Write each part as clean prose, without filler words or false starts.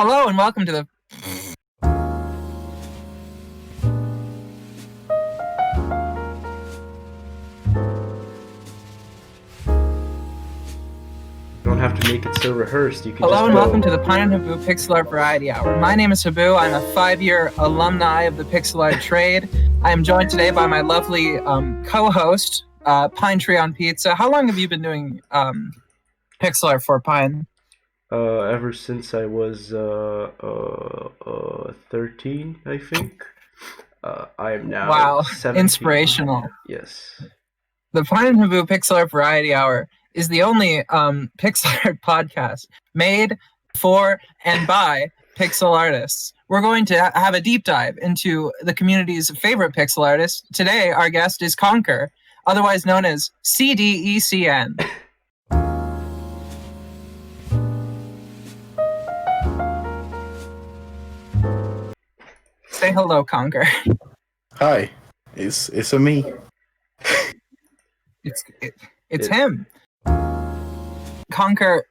Hello and welcome to the... You don't have to make it so rehearsed. You can Hello just and go. welcome to the Pine and Haboo Pixel Art Variety Hour. My name is Haboo. I'm a 5-year alumni of the pixel art trade. I am joined today by my lovely co-host, PineTreePizza. How long have you been doing pixel art for, Pine? Ever since I was 13, I think. I am now Wow, 17. inspirational. Yes. The Pine and Haboo Pixel Art Variety Hour is the only pixel art podcast made for and by pixel artists. We're going to have a deep dive into the community's favorite pixel artist. Today, our guest is Conker, otherwise known as CDECN. Say hello, Conker. Hi, it's a me. It's him. Conker,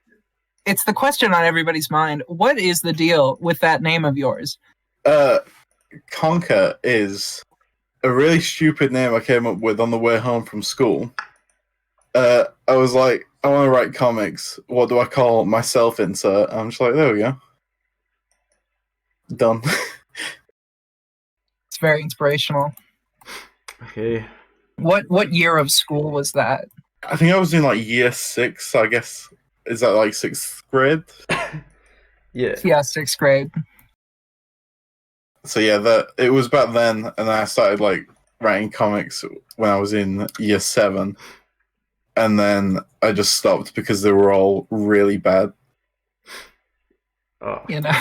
it's the question on everybody's mind. What is the deal with that name of yours? Conker is a really stupid name I came up with on the way home from school. I was like, I want to write comics. What do I call myself? Insert. I'm just like, there we go. Done. It's very inspirational. Okay. What year of school was that? I think I was in like year 6. I guess is that like 6th grade? Yeah. Yeah, 6th grade. So yeah, it was back then, and then I started like writing comics when I was in year 7, and then I just stopped because they were all really bad. Oh. You know,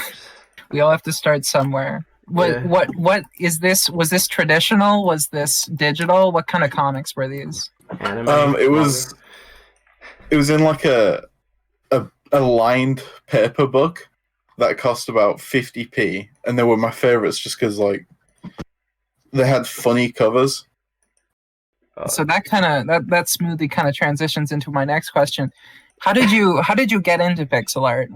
we all have to start somewhere. What is this? Was this traditional? Was this digital? What kind of comics were these? Anime, It was in like a lined paper book that cost about 50p, and they were my favorites just because like they had funny covers. So that smoothly kind of transitions into my next question. How did you get into pixel art?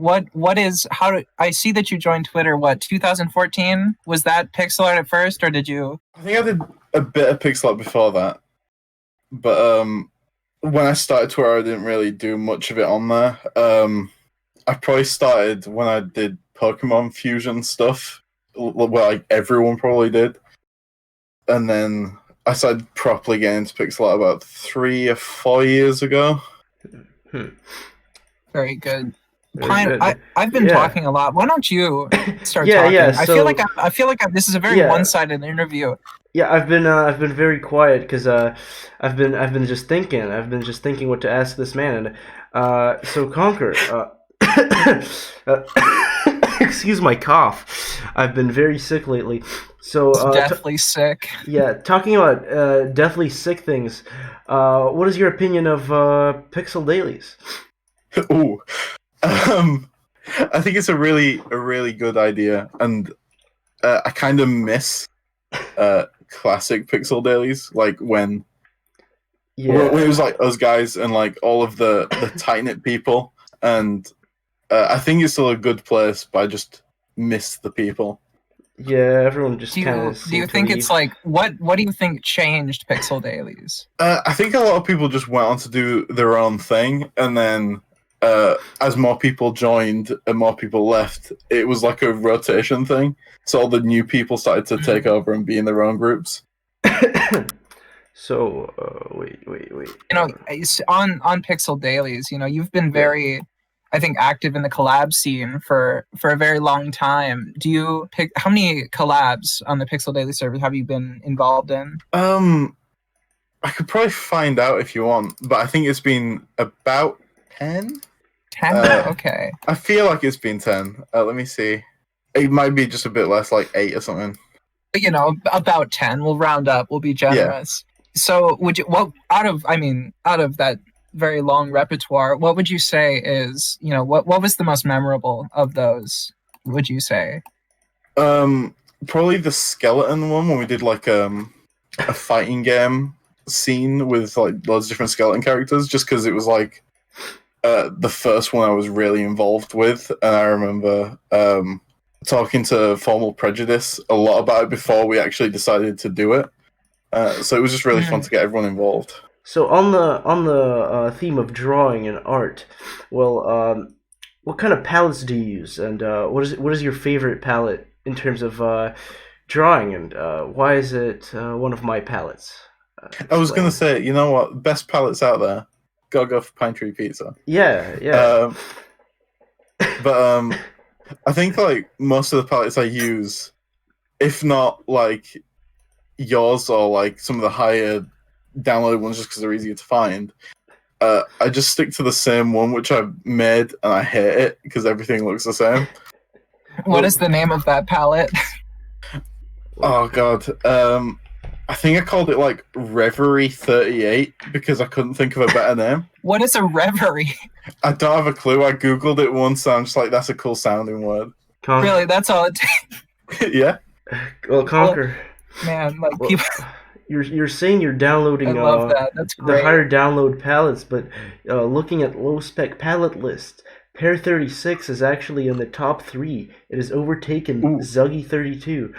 I see that you joined Twitter 2014? Was that pixel art at first, or did you? I think I did a bit of pixel art before that, but when I started Twitter, I didn't really do much of it on there. I probably started when I did Pokemon Fusion stuff, well, like everyone probably did, and then I started properly getting into pixel art about 3 or 4 years ago. Very good. Very Pine, good. I've been talking a lot. Why don't you start Yeah, talking? yeah, I feel like this is a very one-sided interview. Yeah, I've been very quiet because I've been just thinking. I've been just thinking what to ask this man. And so Conker, excuse my cough. I've been very sick lately. So Deathly sick. Yeah, talking about deathly sick things. What is your opinion of pixel dailies? Ooh. I think it's a really good idea, and I kind of miss classic pixel dailies, like when it was like us guys and like all of the tight knit people, and I think it's still a good place, but I just miss the people. Yeah, everyone just kind of. Do you think it's like what do you think changed pixel dailies? I think a lot of people just went on to do their own thing, and then as more people joined and more people left, it was like a rotation thing. So all the new people started to take over and be in their own groups. So wait. You know, on pixel dailies, you know, you've been very, I think, active in the collab scene for a very long time. Do you pick how many collabs on the Pixel Daily server have you been involved in? I could probably find out if you want, but I think it's been about 10. 10? Okay. I feel like it's been 10. Let me see. It might be just a bit less, like 8 or something. You know, about 10. We'll round up. We'll be generous. Yeah. So, out of that very long repertoire, what would you say is, you know, what was the most memorable of those, would you say? Probably the skeleton one, when we did like a fighting game scene with like loads of different skeleton characters, just because it was like the first one I was really involved with, and I remember talking to Formal Prejudice a lot about it before we actually decided to do it. So it was just really fun to get everyone involved. So on the theme of drawing and art, well, what kind of palettes do you use, and what is your favorite palette in terms of drawing, and why is it one of my palettes? I was gonna say, you know what, best palettes out there, gotta go for PineTreePizza. Yeah. But I think like most of the palettes I use, if not like yours or like some of the higher downloaded ones, just because they're easier to find, I just stick to the same one which I made, and I hate it because everything looks the same. What is the name of that palette? Oh god, I think I called it like Reverie 38 because I couldn't think of a better name. What is a reverie? I don't have a clue. I googled it once, and I'm just like, that's a cool sounding word. Really, that's all it takes. Yeah. Well, Conker. Man, like Well, people. you're saying you're downloading I love that. That's the great. higher download palettes, but looking at low spec palette list, Pear 36 is actually in the top 3. It has overtaken Ooh. Zuggy 32.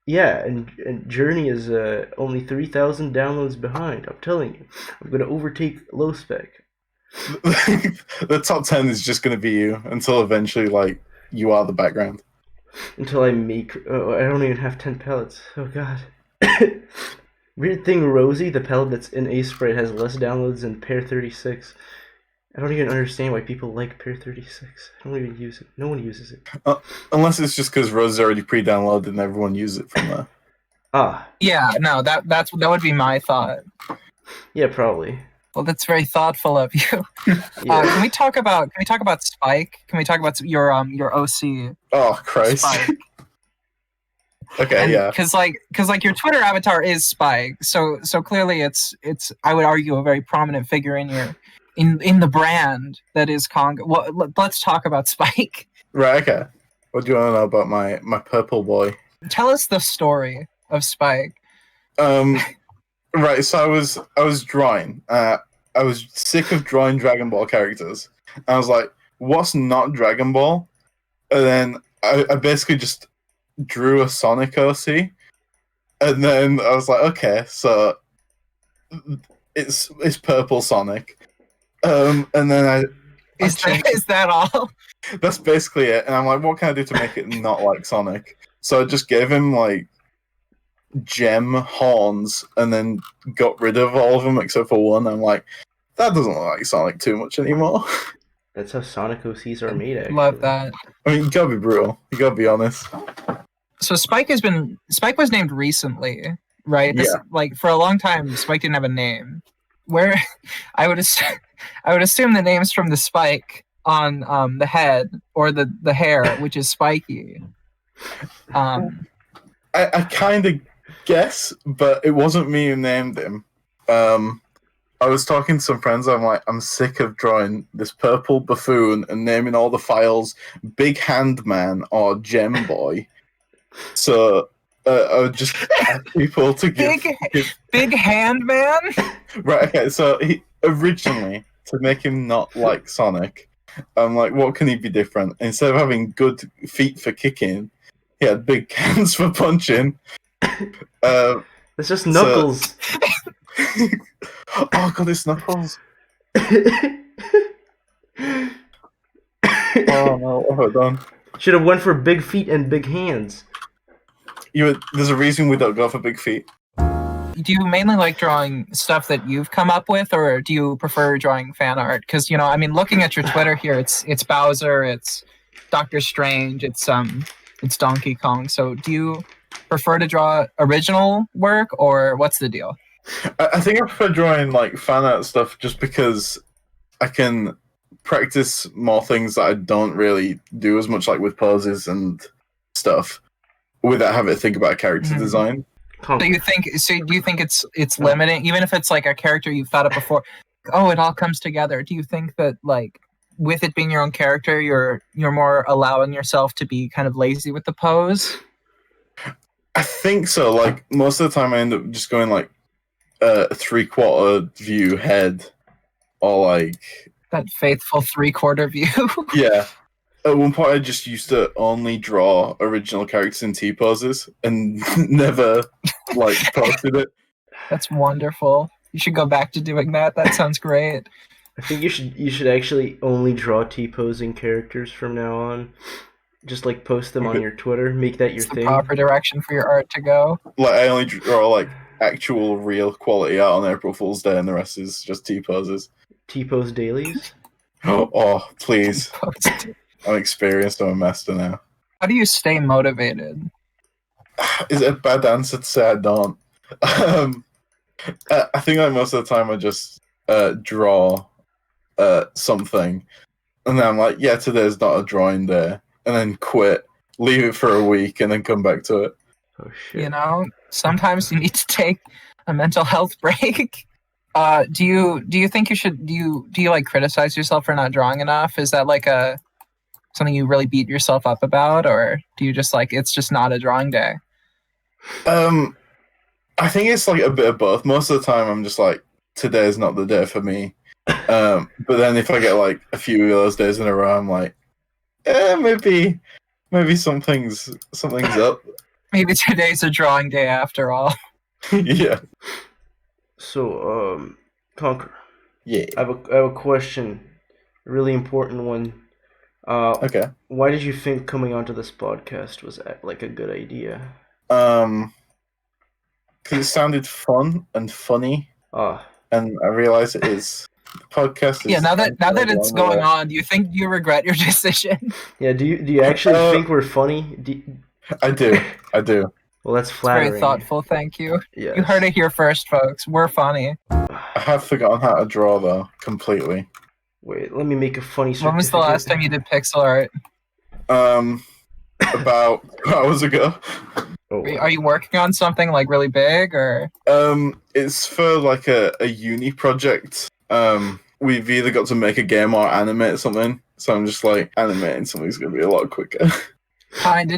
Yeah, and Journey is only 3,000 downloads behind. I'm telling you, I'm gonna overtake low spec. The top 10 is just going to be you until eventually, like, you are the background. Until I make. Oh, I don't even have 10 pellets. Oh god. Weird thing, Rosie, the pellet that's in A Sprite, has less downloads than Pear 36. I don't even understand why people like Pear 36. I don't even use it. No one uses it. Unless it's just because Rose is already pre-downloaded and everyone uses it from there. Ah. Yeah, no, that would be my thought. Yeah, probably. Well, that's very thoughtful of you. Yeah. Can we talk about Spike? Can we talk about your OC? Oh Christ. Spike? Okay, yeah. Because your Twitter avatar is Spike, so clearly it's I would argue a very prominent figure in your in the brand that is Conker. Well, let's talk about Spike. Right, okay. What do you want to know about my purple boy? Tell us the story of Spike. Right, so I was drawing. I was sick of drawing Dragon Ball characters. And I was like, what's not Dragon Ball? And then I basically just drew a Sonic OC. And then I was like, okay, so it's purple Sonic. And then Is that all? that's basically it. And I'm like, what can I do to make it not like Sonic? So I just gave him like gem horns and then got rid of all of them except for one. I'm like, that doesn't look like Sonic too much anymore. That's how Sonic OCs are made, actually. Love that. I mean, you gotta be brutal. You gotta be honest. So Spike was named recently, right? Yeah. Like for a long time, Spike didn't have a name. Where I would assume the name's from the spike on the head or the hair, which is spiky. I kind of guess, but it wasn't me who named him. I was talking to some friends. I'm like, I'm sick of drawing this purple buffoon and naming all the files Big Hand Man or Gem Boy. So I would just ask people to give Big Hand Man. Right. Okay. So he originally, to make him not like Sonic, I'm like, what can he be different? Instead of having good feet for kicking, he had big hands for punching. It's just Knuckles. Oh god, it's Knuckles. Oh no, what have I done? Should have went for big feet and big hands. There's a reason we don't go for big feet. Do you mainly like drawing stuff that you've come up with, or do you prefer drawing fan art? Because I mean, looking at your Twitter here, it's Bowser, it's Doctor Strange, it's Donkey Kong. So, do you prefer to draw original work, or what's the deal? I think I prefer drawing like fan art stuff just because I can practice more things that I don't really do as much, like with poses and stuff, without having to think about character design. So do you think it's limiting, even if it's like a character you've thought of before? Oh, it all comes together. Do you think that like with it being your own character, you're more allowing yourself to be kind of lazy with the pose? I think so. Like most of the time, I end up just going like a 3/4 view head, or like That faithful 3/4 view. Yeah. At one point, I just used to only draw original characters in T poses and never posted it. That's wonderful. You should go back to doing that. That sounds great. I think you should actually only draw T-posing characters from now on. Just post them on your Twitter. Make that your It's the thing. proper direction for your art to go. I only draw actual real quality art on April Fool's Day, and the rest is just T poses. T-pose dailies. Oh, please! I'm experienced. I'm a master now. How do you stay motivated? Is it a bad answer to say I don't? I think most of the time I just draw something, and then I'm like, yeah, today's not a drawing day, and then quit, leave it for a week, and then come back to it. Oh shit! Sometimes you need to take a mental health break. Do you think you should? Do you criticize yourself for not drawing enough? Is that something you really beat yourself up about, or do you just it's just not a drawing day? I think it's a bit of both. Most of the time, I'm just today's not the day for me. But then if I get a few of those days in a row, I'm maybe something's up. Maybe today's a drawing day after all. Yeah. So, Conker. Yeah. I have a question, a really important one. Okay. Why did you think coming onto this podcast was a good idea? Because it sounded fun and funny. And I realize it is. The podcast is. Yeah, now that it's going on, do you regret your decision? Yeah, do you actually think we're funny? I do. Well, that's flattering. Very thoughtful, thank you. Yes. You heard it here first, folks. We're funny. I have forgotten how to draw though, completely. Wait, let me make a funny certificate. When was the last time you did pixel art? About 2 hours ago. Oh. Are you working on something really big, or? It's for a uni project. We've either got to make a game or animate something. So I'm just animating something's gonna be a lot quicker. Pine,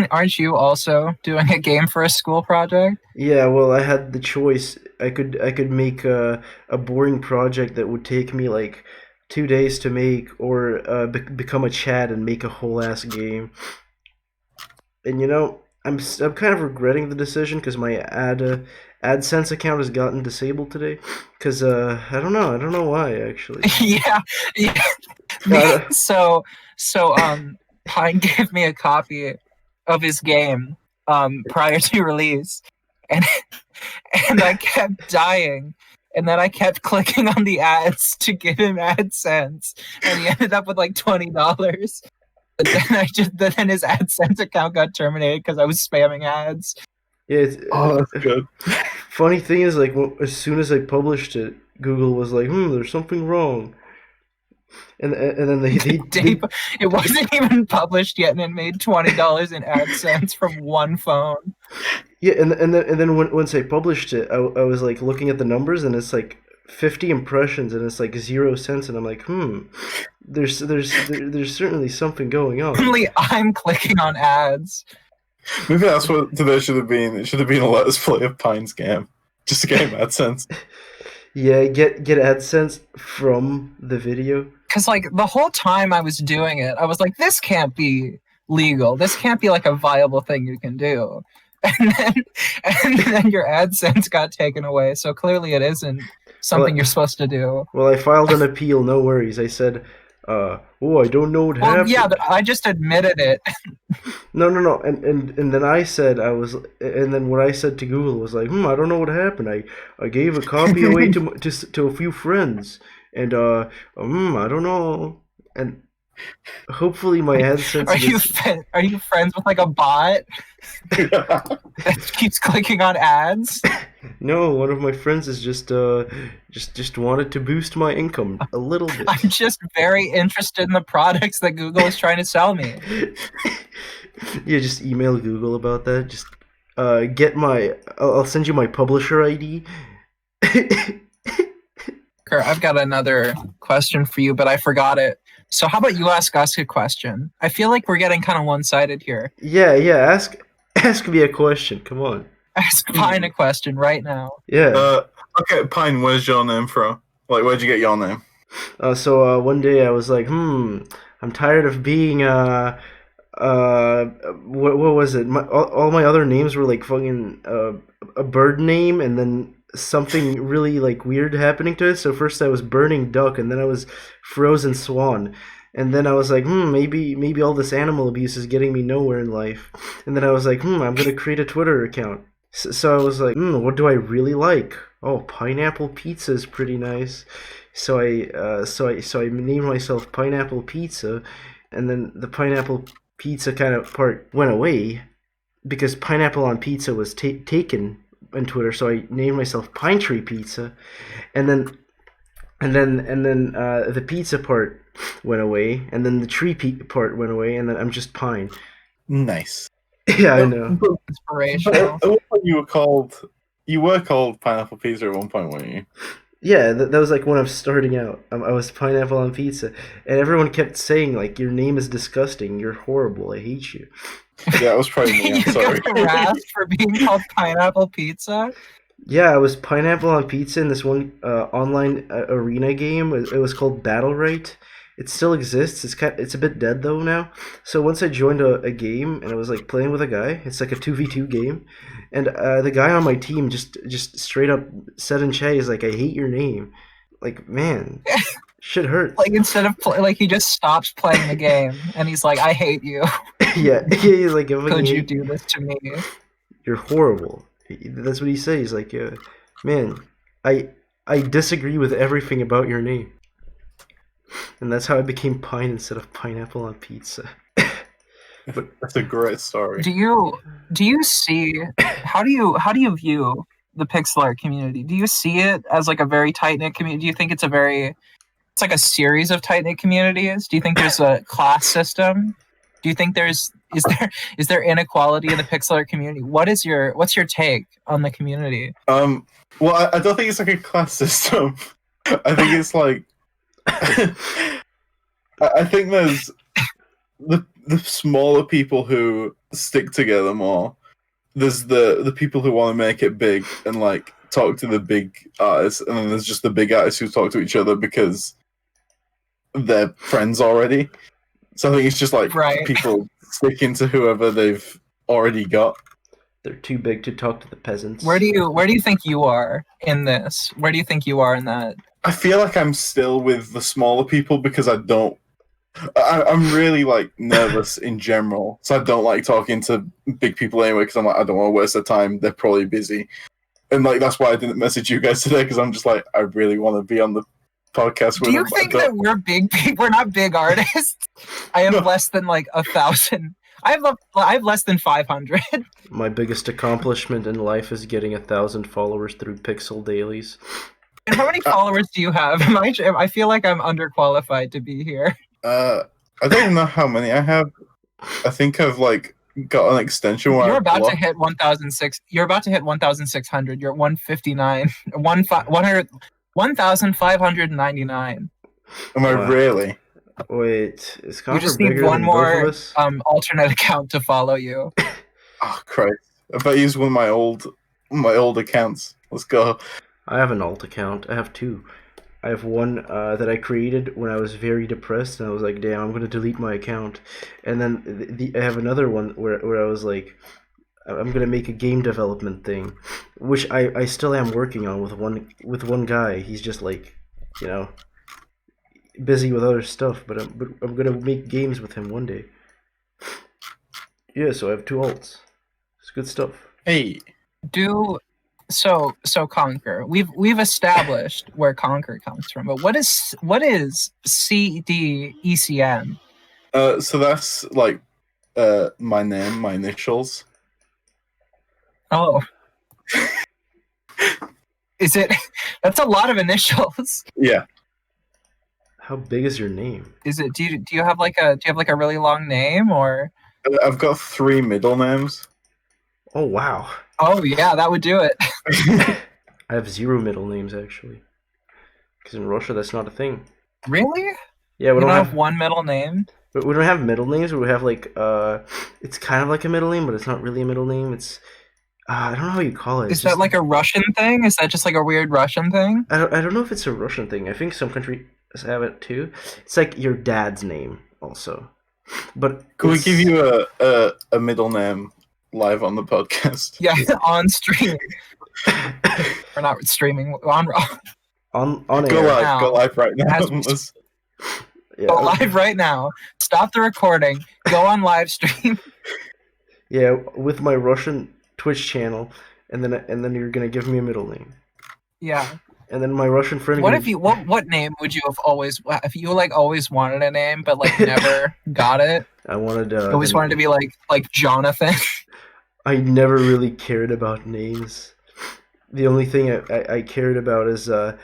aren't you also doing a game for a school project? Yeah, well, I had the choice. I could make a boring project that would take me 2 days to make, or become a chat and make a whole ass game. And I'm kind of regretting the decision because my AdSense account has gotten disabled today. Because I don't know why actually. yeah. So Pine gave me a copy of his game prior to release, and I kept dying, and then I kept clicking on the ads to give him AdSense, and he ended up with $20. But then his AdSense account got terminated because I was spamming ads. Yeah, that's good. Funny thing is, as soon as I published it, Google was there's something wrong. And then they it wasn't even published yet, and it made $20 in AdSense from one phone. Yeah, and then once I published it, I was looking at the numbers, and it's 50 impressions, and it's 0 cents, and I'm there's certainly something going on. Only I'm clicking on ads. Maybe that's what today should have been. It should have been a Let Us Play of Pine's game. Just a game AdSense. Yeah, get AdSense from the video. Because the whole time I was doing it, I was this can't be legal. This can't be a viable thing you can do. And then your AdSense got taken away. So clearly it isn't something you're supposed to do. Well, I filed an appeal. No worries. I said, I don't know what happened. Yeah, but I just admitted it. No. And then I said and then what I said to Google was I don't know what happened. I gave a copy away to a few friends, and I don't know. And hopefully my AdSense. Are you friends with a bot that keeps clicking on ads? No, one of my friends is just wanted to boost my income a little bit. I'm just very interested in the products that Google is trying to sell me. Yeah, just email Google about that. Just I'll send you my publisher ID. I've got another question for you, but I forgot it. So how about you ask us a question? I feel like we're getting kind of one-sided here. Yeah. Ask me a question. Come on. Ask Pine a question right now. Yeah. Okay, Pine, where's your name from? Where'd you get your name? So one day I was like, I'm tired of being what was it? All my other names were like fucking a bird name, and then something really like weird happening to it. So first I was burning duck, and then I was frozen swan, and then I was like, maybe all this animal abuse is getting me nowhere in life. And then I was like, I'm gonna create a Twitter account. So I was like, what do I really like? Oh, pineapple pizza is pretty nice. So I named myself Pineapple Pizza, and then the pineapple pizza kind of part went away because pineapple on pizza was taken on Twitter. So I named myself PineTreePizza, and then the pizza part went away, and then the tree part went away, and then I'm just Pine. Nice. Yeah, I know. Inspirational. At one point you were called Pineapple Pizza at one point, weren't you? Yeah, that was like when I was starting out. I was pineapple on pizza, and everyone kept saying like, "Your name is disgusting. You're horrible. I hate you." Yeah, that was probably me. I'm You sorry. got harassed for being called Pineapple Pizza? Yeah, I was pineapple on pizza in this one online arena game. It was called Battle Right. It still exists. It's a bit dead though now. So once I joined a game and I was like playing with a guy. It's like a 2v2 game, and the guy on my team just straight up said in chat, he's like, "I hate your name." Like, man, shit hurts. Like instead of like he just stops playing the game and he's like, "I hate you. Yeah, he's like, "I fucking Could you hate- do this to me?" You're horrible." That's what he says. He's like, "Man, I disagree with everything about your name." And that's how I became Pine instead of pineapple on pizza. That's a great story. Do you see how do you view the pixel art community? Do you see it as like a very tight knit community? Do you think it's like a series of tight knit communities? Do you think there's a class system? Do you think is there inequality in the pixel art community? What's your take on the community? Well, I don't think it's like a class system. I think it's like I think there's the smaller people who stick together more. There's the people who want to make it big and like talk to the big artists, and then there's just the big artists who talk to each other because they're friends already. So I think it's just like Right. people sticking to whoever they've already got. They're too big to talk to the peasants. Where do you think you are in this? Where do you think you are in that? I feel like I'm still with the smaller people because I'm really like nervous in general, so I don't like talking to big people anyway because I'm like, I don't want to waste their time. They're probably busy, and like that's why I didn't message you guys today because I'm just like, I really want to be on the podcast with Do you them. think that we're big? We're not big artists. I have No. less than like 1,000. I have less than 500. My biggest accomplishment in life is getting 1,000 followers through Pixel Dailies. And how many followers do you have? I feel like I'm underqualified to be here. I don't even know how many I have. I think I've like got an extension where You're I about to block- hit 1,006. You're about to hit 1,600. You're at 159. 1,599. Am I Wow. really? Wait, is You Conker just need bigger one than both more of us? alternate account to follow you. Oh Christ! I bet he's one of my old accounts. Let's go. I have an alt account. I have two. I have one that I created when I was very depressed, and I was like, "Damn, I'm gonna delete my account." And then I have another one where I was like, "I'm gonna make a game development thing," which I still am working on with one guy. He's just like, you know, busy with other stuff, but I'm gonna make games with him one day. Yeah, so I have two alts. It's good stuff. Hey, So Conker. We've established where Conker comes from, but what is CDECN? so that's like my name, my initials. Oh. Is it? That's a lot of initials. Yeah. How big is your name? Is it? Do you have like a really long name or? I've got 3 middle names. Oh wow. Oh yeah, that would do it. I have 0 middle names actually, because in Russia that's not a thing. Really? Yeah, we You don't don't have have one middle name? we don't have middle names. We have like it's kind of like a middle name, but it's not really a middle name. It's I don't know how you call it. Is It's that just- like a Russian thing? Is that just like a weird Russian thing? I don't know if it's a Russian thing. I think some country have it too. It's like your dad's name also. But Can we it's- give you a middle name live on the podcast? Yeah, on stream. We're not streaming on on Go air? live, now, go live right now. as we Let's- Yeah, Go live right now. Stop the recording. Go on live stream. yeah, with my Russian Twitch channel, and then you're gonna give me a middle name, Yeah. and then my Russian friend. What gonna- if you? What name would you have always? If you like always wanted a name but like never got it? I wanted. Always wanted to be like Jonathan. I never really cared about names. The only thing I cared about is the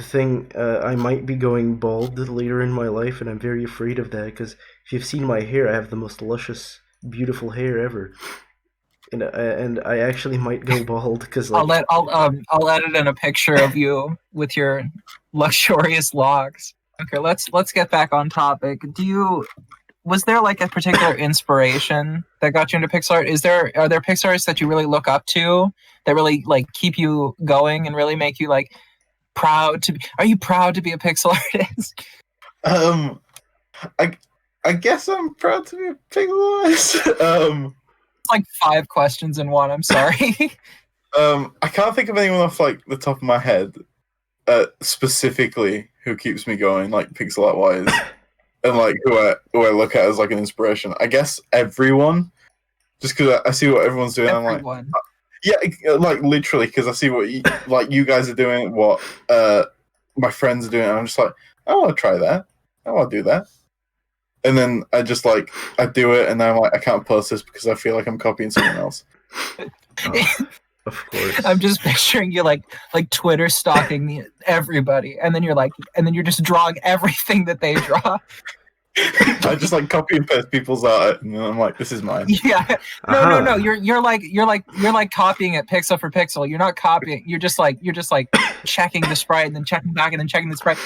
thing I might be going bald later in my life, and I'm very afraid of that because if you've seen my hair, I have the most luscious, beautiful hair ever, and I actually might go bald because like I'll edit in a picture of you with your luxurious locks. Okay, let's get back on topic. Was there like a particular inspiration that got you into pixel art? Are there pixel artists that you really look up to that really like keep you going and really make you like proud to be? Are you proud to be a pixel artist? I guess I'm proud to be a pixel artist. It's like 5 questions in one. I'm sorry. I can't think of anyone off like the top of my head, specifically who keeps me going, like pixel art wise, and like who I look at as like an inspiration. I guess everyone, just because I see what everyone's doing. I'm like, Everyone. yeah, like literally, because I see what you guys are doing, what my friends are doing, and I'm just like, I want to try that. I want to do that. And then I just like I do it, and then I'm like, I can't post this because I feel like I'm copying someone else. of course. I'm just picturing you like Twitter stalking everybody, and then you're just drawing everything that they draw. I just like copy and paste people's art, and then I'm like, this is mine. Yeah. No. You're like copying it pixel for pixel. You're not copying. You're just like checking the sprite and then checking back and then checking the sprite.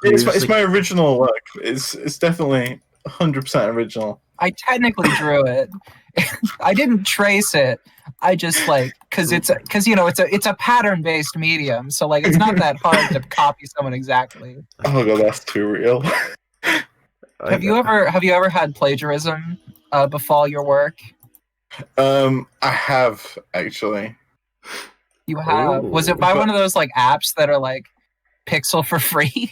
It's my original work. It's definitely 100% original. I technically drew it. I didn't trace it. I just like because it's a pattern based medium, so like it's not that hard to copy someone exactly. Oh god, that's too real. Have you ever had plagiarism befall your work? I have actually. You have. Ooh. Was it by one of those like apps that are like pixel for free?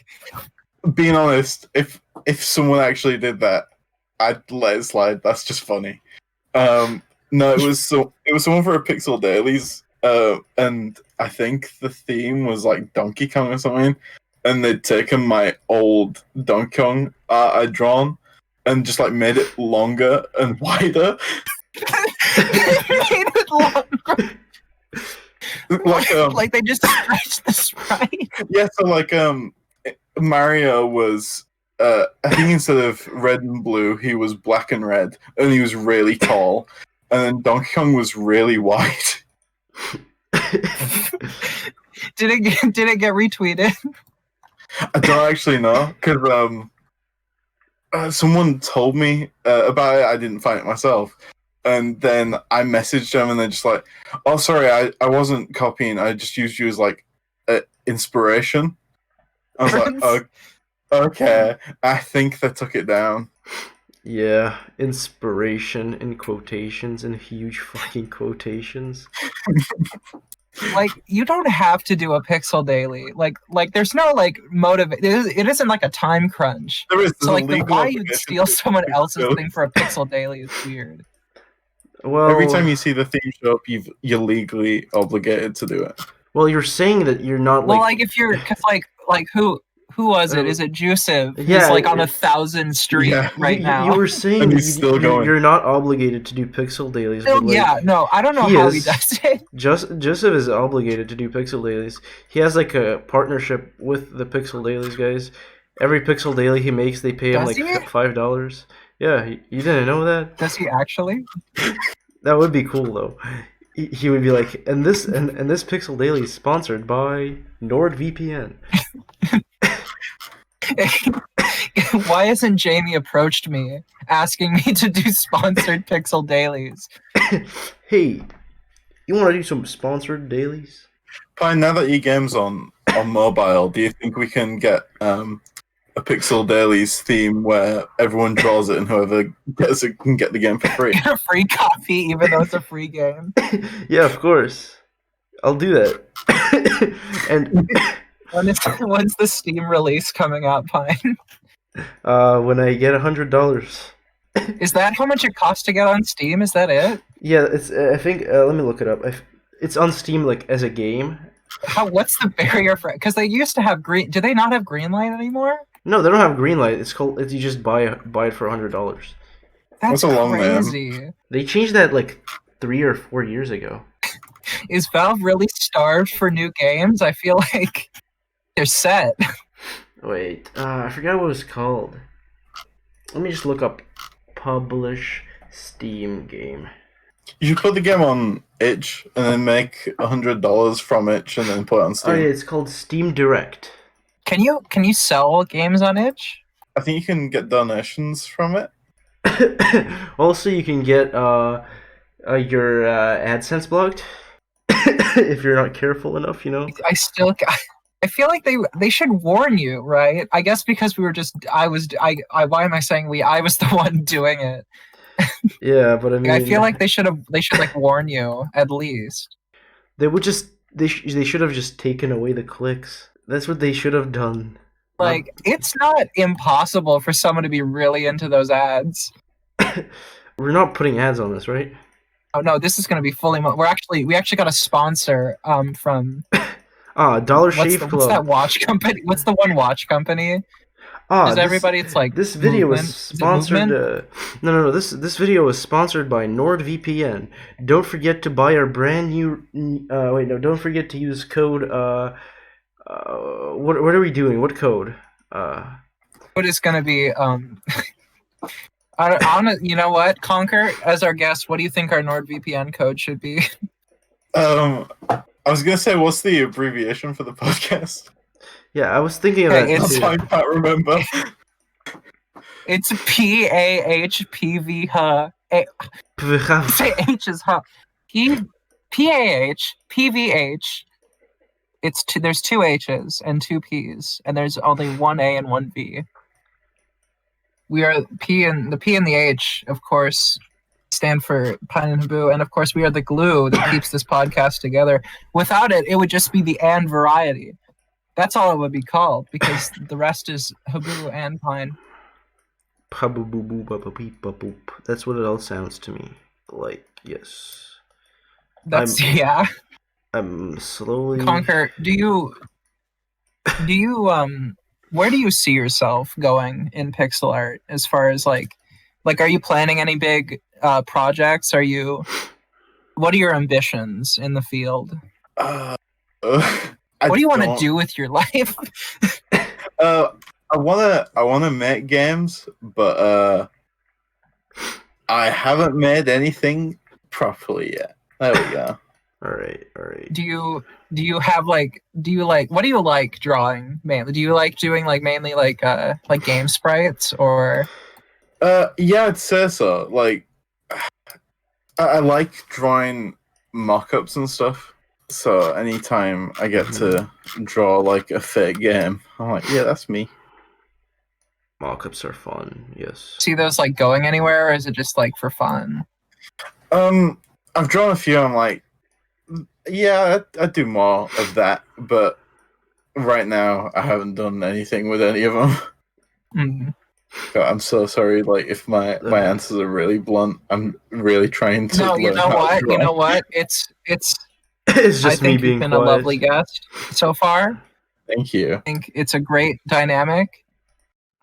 Being honest, if someone actually did that, I'd let it slide. That's just funny. No, it was someone for a Pixel Dailies, and I think the theme was like Donkey Kong or something, and they'd taken my old Donkey Kong art I'd drawn and just like made it longer and wider. Made it longer. Like Like they just stretched the sprite. yeah, so like Mario was I think instead of red and blue, he was black and red, and he was really tall. And then Donkey Kong was really white. Did it get retweeted? I don't actually know because someone told me about it. I didn't find it myself, and then I messaged them, and they're just like, "Oh, sorry, I wasn't copying. I just used you as like inspiration." I was like, "Oh, okay." I think they took it down. Yeah, inspiration in quotations and huge fucking quotations. Like you don't have to do a pixel daily. Like there's no like motive. It isn't like a time crunch. There's So a like legal why you'd obligation steal to someone do else's so. thing for a pixel daily is weird. Well, Every time you see the theme show up, you're legally obligated to do it. well, you're saying that you're not Well, like. like if you're because like who was it? Is it Jusiv? He's Yeah, like on it- 1,000th Street Yeah. right you, now. You were saying And that he's still going. you're not obligated to do pixel dailies. Still, but like, yeah, no, I don't know he how is. he does it. Joseph is obligated to do pixel dailies. He has like a partnership with the pixel dailies guys. Every pixel daily he makes, they pay him Does like he? $5. Yeah, you didn't know that? Does he actually? That would be cool though. He would be like, and this pixel daily is sponsored by NordVPN. Why hasn't Jamie approached me asking me to do sponsored pixel dailies? Hey, you want to do some sponsored dailies? Pine, now that your game's on, on mobile, do you think we can get a Pixel Dailies theme where everyone draws it and whoever gets it can get the game for free? Get a free copy, even though it's a free game. Yeah, of course. I'll do that. And When's the Steam release coming out, Pine? when I get $100. Is that how much it costs to get on Steam? Is that it? Yeah, it's. I think. Let me look it up. It's on Steam like as a game. What's the barrier for it? Because they used to have green. Do they not have Greenlight anymore? No, they don't have Greenlight. It's called. You just buy it for $100. That's That's a long name. crazy. They changed that like 3 or 4 years ago. Is Valve really starved for new games? I feel like they're set. Wait, I forgot what it was called. Let me just look up publish Steam game. You should put the game on itch and then make $100 from itch and then put it on Steam. Oh yeah, it's called Steam Direct. Can you sell games on itch? I think you can get donations from it. Also, you can get your AdSense blocked if you're not careful enough. You know. I feel like they should warn you, right? I guess because we were just why am I saying we? I was the one doing it. Yeah, but I mean, I feel like they should like warn you at least. they would just they should have just taken away the clicks. That's what they should have done. Like it's not impossible for someone to be really into those ads. We're not putting ads on this, right? Oh no, this is going to be fully. We actually got a sponsor from. Dollar Shave Club. What's that watch company? What's the one watch company? Does everybody? It's like this video Movement? was sponsored. No. This video was sponsored by NordVPN. Don't forget to buy our brand new. Don't forget to use code. What are we doing? What code? What is going to be? You know what, Conker, as our guest, what do you think our NordVPN code should be? I was gonna say, what's the abbreviation for the podcast? Yeah, I was thinking of that. I can't remember. It's PAHPV. Say H is huh. PAHPVH. There's two H's and two P's, and there's only one A and one V. We are the P and the H, of course, stand for Pine and Haboo, and of course we are the glue that keeps this podcast together. Without it, it would just be the and variety. That's all it would be called, because the rest is Haboo and Pine. That's what it all sounds to me like. Yes. Yeah. I'm slowly. Conker, do you where do you see yourself going in pixel art as far as like are you planning any big projects? What are your ambitions in the field? What do you want to do with your life? I wanna make games, but I haven't made anything properly yet. There we go. All right. Do you have what do you like drawing mainly? Do you like doing mainly like game sprites or? Yeah, I'd say so. Like, I like drawing mock-ups and stuff. So anytime I get to draw like a fake game, I'm like, yeah, that's me. Mock-ups are fun. Yes. See those like going anywhere, or is it just like for fun? I've drawn a few. I'm like, yeah, I'd do more of that, but right now I haven't done anything with any of them. Mm-hmm. God, I'm so sorry. Like, if my answers are really blunt, I'm really trying to. No, you know what? It's It's I just me think being you've been quiet. a lovely guest so far. Thank you. I think it's a great dynamic.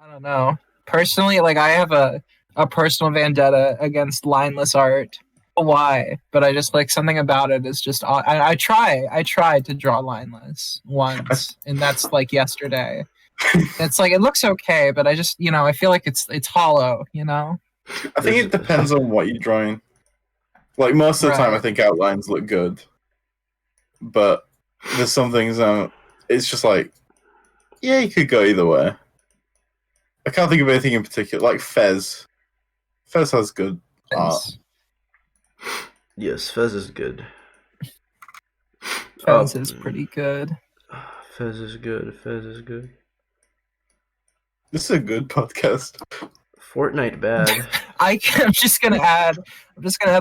I don't know. Personally, like I have a personal vendetta against lineless art. Why? But I just like something about it is just I tried to draw lineless once, and that's like yesterday. It's like it looks okay, but I just I feel like it's hollow, I think it depends on what you're drawing. Like most of the time I think outlines look good. But there's some things it's just like, yeah, you could go either way. I can't think of anything in particular. Like Fez. Fez has good art. Yes, Fez is good. Fez is pretty good. Fez is good. Fez is good. This is a good podcast. Fortnite bad. I'm just gonna add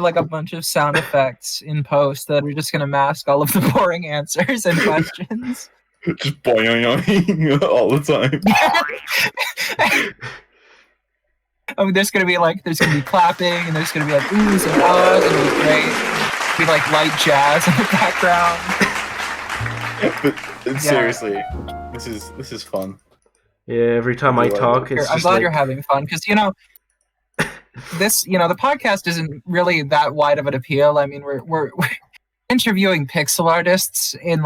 like a bunch of sound effects in post that are just gonna mask all of the boring answers and questions. Just boing all the time. I mean, there's gonna be clapping, and there's gonna be like oohs and ahs, and it'll be great. Be like light jazz in the background. But seriously, this is fun. Yeah, every time I talk, it's I'm glad you're having fun because the podcast isn't really that wide of an appeal. I mean, we're interviewing pixel artists in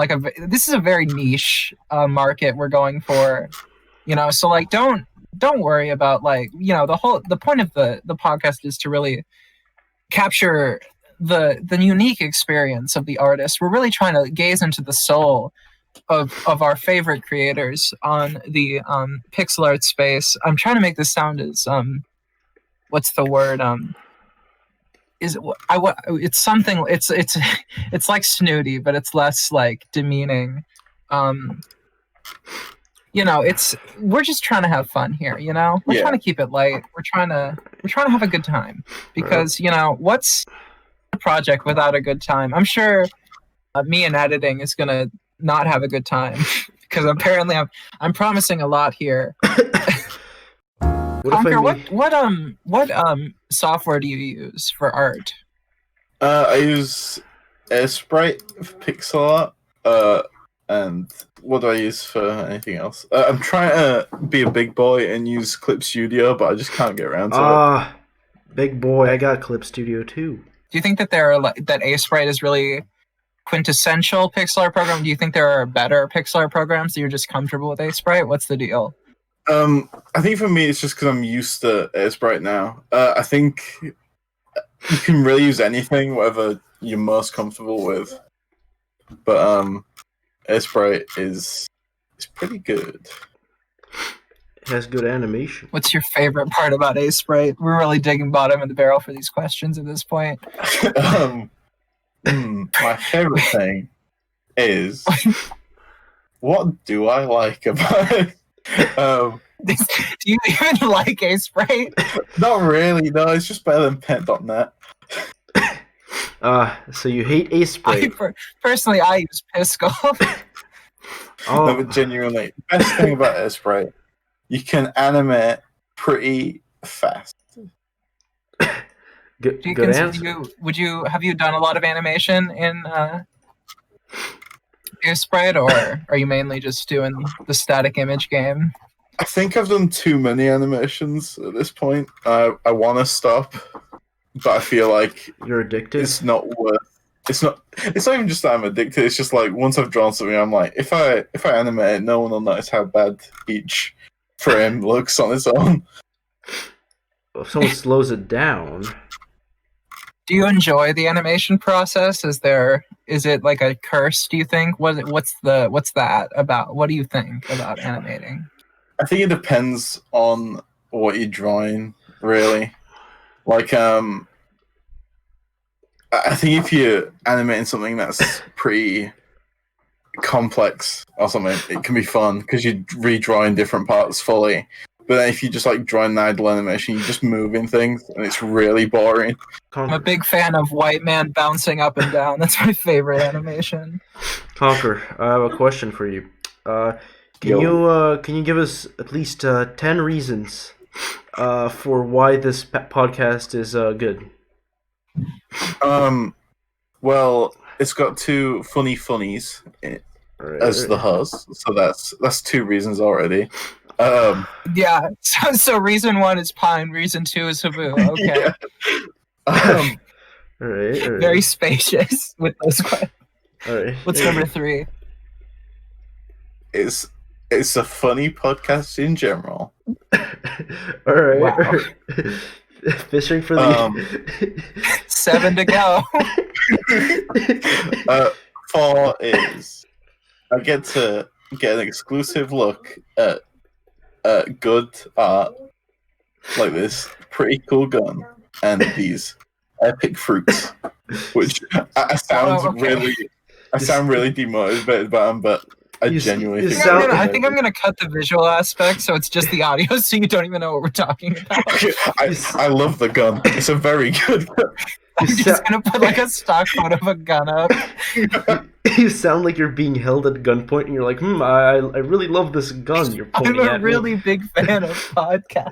this is a very niche market we're going for. So like don't worry about the point of the podcast is to really capture the unique experience of the artist. We're really trying to gaze into the soul of our favorite creators on the pixel art space. I'm trying to make this sound as what's the word? It's something. It's like snooty, but it's less like demeaning. We're just trying to have fun here. We're trying to keep it light. We're trying to have a good time because what's a project without a good time? I'm sure me in editing is gonna not have a good time because apparently I'm promising a lot here. Conker, what software do you use for art? I use Sprite for pixel art. And what do I use for anything else? I'm trying to be a big boy and use Clip Studio, but I just can't get around to it. Big boy, I got Clip Studio too. Do you think that that Sprite is really quintessential pixel art program? Do you think there are better pixel art programs that you're just comfortable with Sprite? What's the deal? I think for me it's just because I'm used to Sprite now. I think you can really use anything, whatever you're most comfortable with. But Sprite is pretty good. It has good animation. What's your favorite part about Sprite? We're really digging bottom of the barrel for these questions at this point. My favorite thing is what do I like about it? Do you even like Sprite? Not really. No, it's just better than Pent.net. So you hate Sprite? Personally, I use Pisco. No, but genuinely, best thing about Sprite, you can animate pretty fast. Good answer. Have you done a lot of animation in Sprite, or are you mainly just doing the static image game? I think I've done too many animations at this point. I want to stop, but I feel like you're addicted. It's not worth. It's not even just that I'm addicted. It's just like once I've drawn something, I'm like, if I animate it, no one will notice how bad each frame looks on its own. If someone slows it down. Do you enjoy the animation process? Is it like a curse? Do you think? What's that about? What do you think about animating? I think it depends on what you're drawing, really. Like, I think if you're animating something that's pretty complex or something, it can be fun because you're redrawing different parts fully. But then if you just like drawing idle animation, you're just moving things, and it's really boring. I'm a big fan of white man bouncing up and down. That's my favorite animation. Conker, I have a question for you. Can you give us at least 10 reasons for why this podcast is good? Well, it's got two funnies as the host, so that's 2 reasons already. Yeah. So reason 1 is Pine. Reason 2 is Haboo. Okay. Yeah. All right. Very spacious with those questions. All right. What's number 3? It's a funny podcast in general. All right. Wow. All right. Fishing for the 7 to go. 4 is I get to get an exclusive look at good art, like this pretty cool gun and these epic fruits, which I sound really demotivated by them, but I You- genuinely you think. sound- I think I'm gonna cut the visual aspect so it's just the audio, so you don't even know what we're talking about. I love the gun. It's a very good gun. I'm You just gonna put like a stock photo of a gun up. you sound like you're being held at gunpoint, and you're like, I really love this gun you're I'm pointing a at really big fan of podcasts.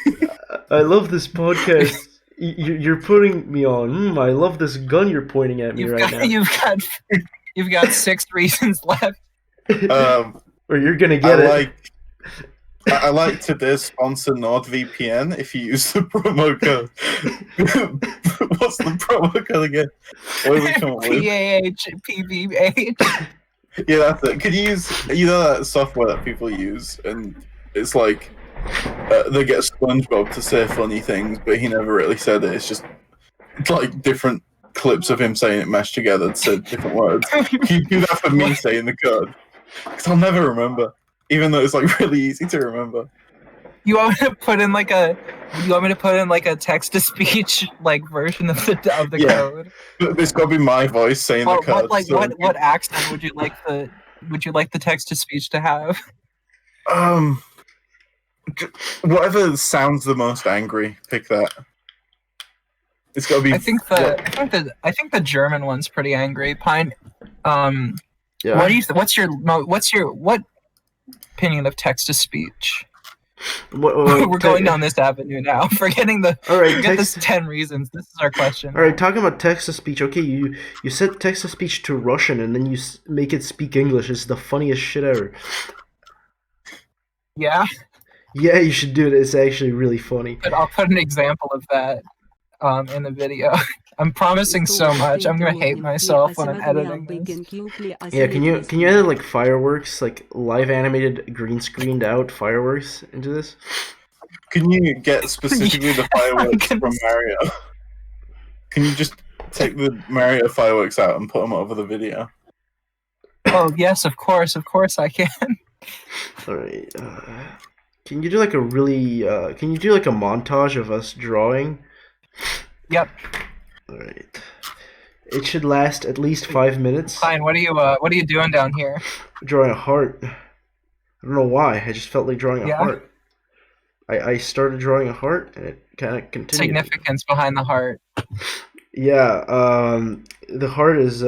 me. I love this podcast you're putting me on. I love this gun you're pointing at me now. You've got 6 reasons left. Or you're gonna get it. I like to sponsor NordVPN if you use the promo code. What's the promo code again? What do we come up with? PAH. Yeah, that's it. Could you use that software that people use, and it's like they get SpongeBob to say funny things, but he never really said it. It's just like different clips of him saying it mashed together to say different words. Can you do that for me saying the code? Because I'll never remember, even though it's like really easy to remember. You want me to put in like a text to speech like version of the code? But it's got to be my voice saying the code. What accent would you like the text to speech to have? Whatever sounds the most angry, pick that. It's got to be. I think the German one's pretty angry. Pine. Yeah. What's your opinion of text to speech? We're going down this avenue now. Forget this 10 reasons. This is our question. All right, talking about text to speech. Okay, you set text to speech to Russian and then you make it speak English. It's the funniest shit ever. Yeah. Yeah, you should do it. It's actually really funny. But I'll put an example of that in the video. I'm promising so much. I'm gonna hate myself when I'm editing this. Yeah, can you add like fireworks, like live animated green screened out fireworks into this? Can you get specifically the fireworks from Mario? Can you just take the Mario fireworks out and put them over the video? Oh yes, of course I can. All right. Can you do like a montage of us drawing? Yep. All right. It should last at least 5 minutes. Fine. What are you doing down here? Drawing a heart. I don't know why. I just felt like drawing a heart. I started drawing a heart, and it kind of continued. Significance behind the heart. Yeah. The heart is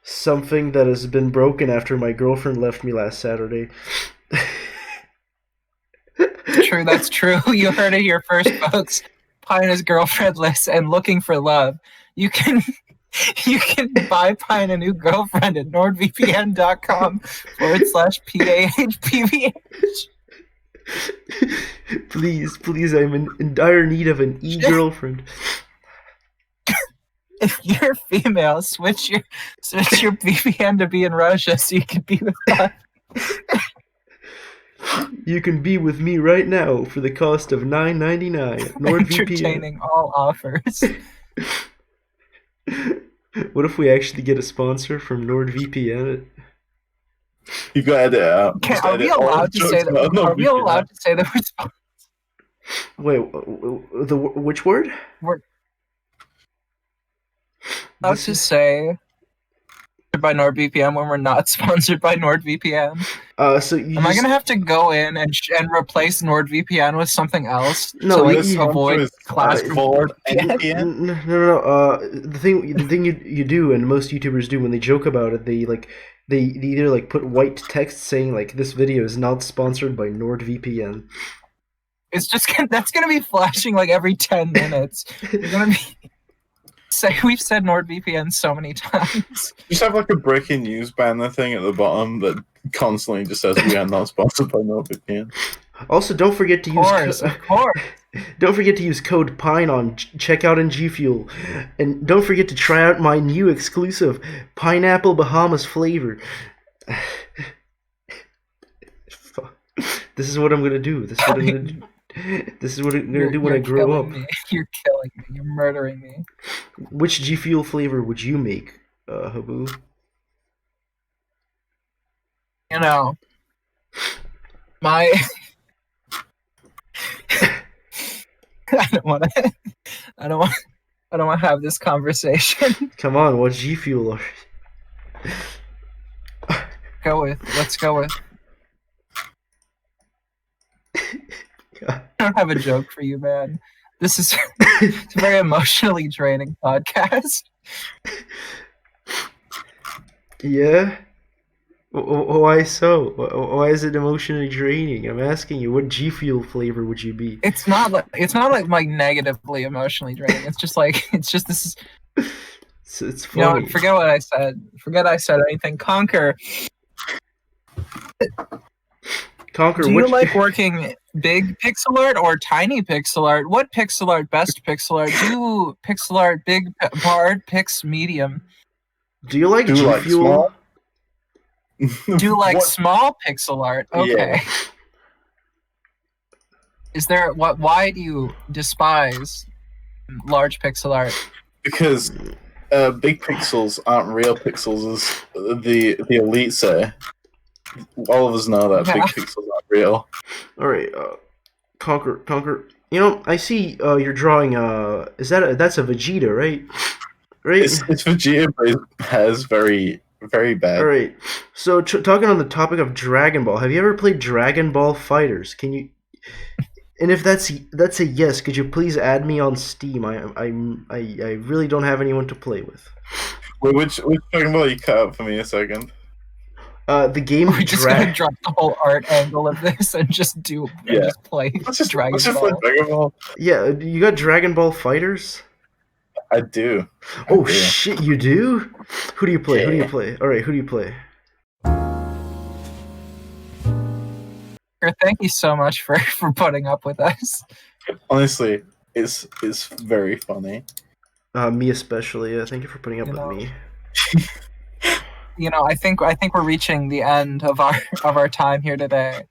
something that has been broken after my girlfriend left me last Saturday. True. That's true. You heard it here first, folks. Pine is girlfriendless and looking for love. You can buy Pine a new girlfriend at nordvpn.com/PAHPVH. Please, I'm in dire need of an e-girlfriend. If you're female, switch your VPN to be in Russia so you can be with us. You can be with me right now for the cost of $9.99 at NordVPN. Entertaining all offers. What if we actually get a sponsor from NordVPN? You gotta edit it out. Are we allowed to say that? Are we allowed to say that we're sponsored? Wait, which word? We're allowed to say by NordVPN when we're not sponsored by NordVPN. So am I gonna have to go in and replace NordVPN with something else no, to avoid class board? No. The thing you do, and most YouTubers do when they joke about it, they either like put white text saying like this video is not sponsored by NordVPN. It's just that's gonna be flashing like every 10 minutes. You're gonna be. We've said NordVPN so many times. Just have like a breaking news banner thing at the bottom that constantly just says we are not sponsored by NordVPN. Also, don't forget to use of course. Don't forget to use code PINE on checkout and G Fuel, and don't forget to try out my new exclusive pineapple Bahamas flavor. This is what I'm gonna do. This is what I'm gonna do. This is what I'm gonna do when I grow up. You're killing me. You're murdering me. Which G Fuel flavor would you make, Haboo? You know, my. I don't want to have this conversation. Come on, what G Fuel are? go with. I don't have a joke for you, man. This is it's a very emotionally draining podcast. Yeah. Why so? Why is it emotionally draining? I'm asking you, what G Fuel flavor would you be? It's not like negatively emotionally draining. It's just this is. It's You know, funny. forget what I said. Forget I said anything. Conker. Conker, Do you like working big pixel art or tiny pixel art? What pixel art best pixel art? Do pixel art big art, pix medium? Do you like G like Fuel? Do you like What? small pixel art? Okay. Yeah. Is there what? Why do you despise large pixel art? Because big pixels aren't real pixels, as the elite say. All of us know that big pixels aren't real. All right, Conker. You know, I see you're drawing. That's a Vegeta, right? Right. It's Vegeta, but his hair's very, very bad. All right. So talking on the topic of Dragon Ball, have you ever played Dragon Ball Fighters? Can you? And if that's a yes, could you please add me on Steam? I really don't have anyone to play with. Wait, which Dragon Ball you cut out for me a second? The game We're just gonna drop the whole art angle of this and just play Dragon Ball. Play Dragon Ball. Yeah, you got Dragon Ball Fighters? I do. Oh shit, you do? Who do you play? Yeah. Who do you play? All right, who do you play? Thank you so much for putting up with us. Honestly, it's very funny. Me especially. Thank you for putting up with me. You know, I think we're reaching the end of our time here today.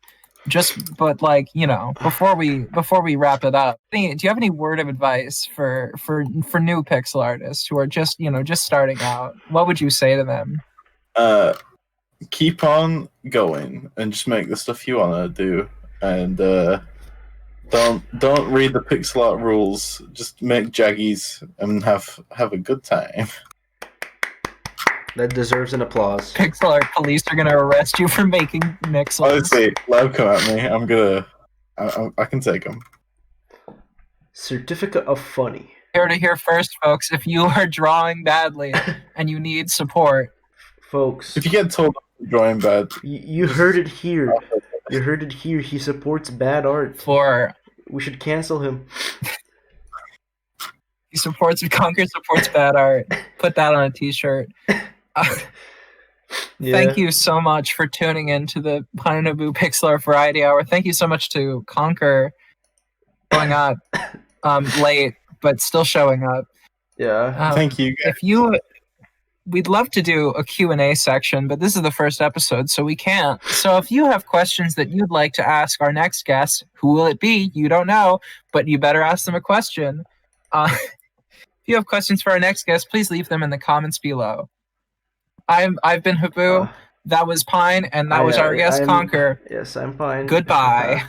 But like, you know, before we wrap it up, do you have any word of advice for new pixel artists who are just starting out? What would you say to them? Keep on going and just make the stuff you want to do, and don't read the pixel art rules. Just make jaggies and have a good time. That deserves an applause. Pixel art police are gonna arrest you for making mixels. Honestly, let them come at me. I can take them. Certificate of funny. Here to hear first, folks. If you are drawing badly and you need support, folks, if you get told I'm drawing bad, you heard it here. You heard it here. He supports bad art. We should cancel him. Conker supports bad art. Put that on a t-shirt. Thank you so much for tuning in to the Pine and Haboo Pixel Art Variety Hour. Thank you so much to Conker showing up late, but still showing up. Yeah. Thank you, guys. We'd love to do a Q&A section, but this is the first episode, so we can't. So if you have questions that you'd like to ask our next guest, who will it be? You don't know, but you better ask them a question. If you have questions for our next guest, please leave them in the comments below. I've been Haboo, that was Pine, and that was our guest, Conker. Yes, I'm Pine. Goodbye.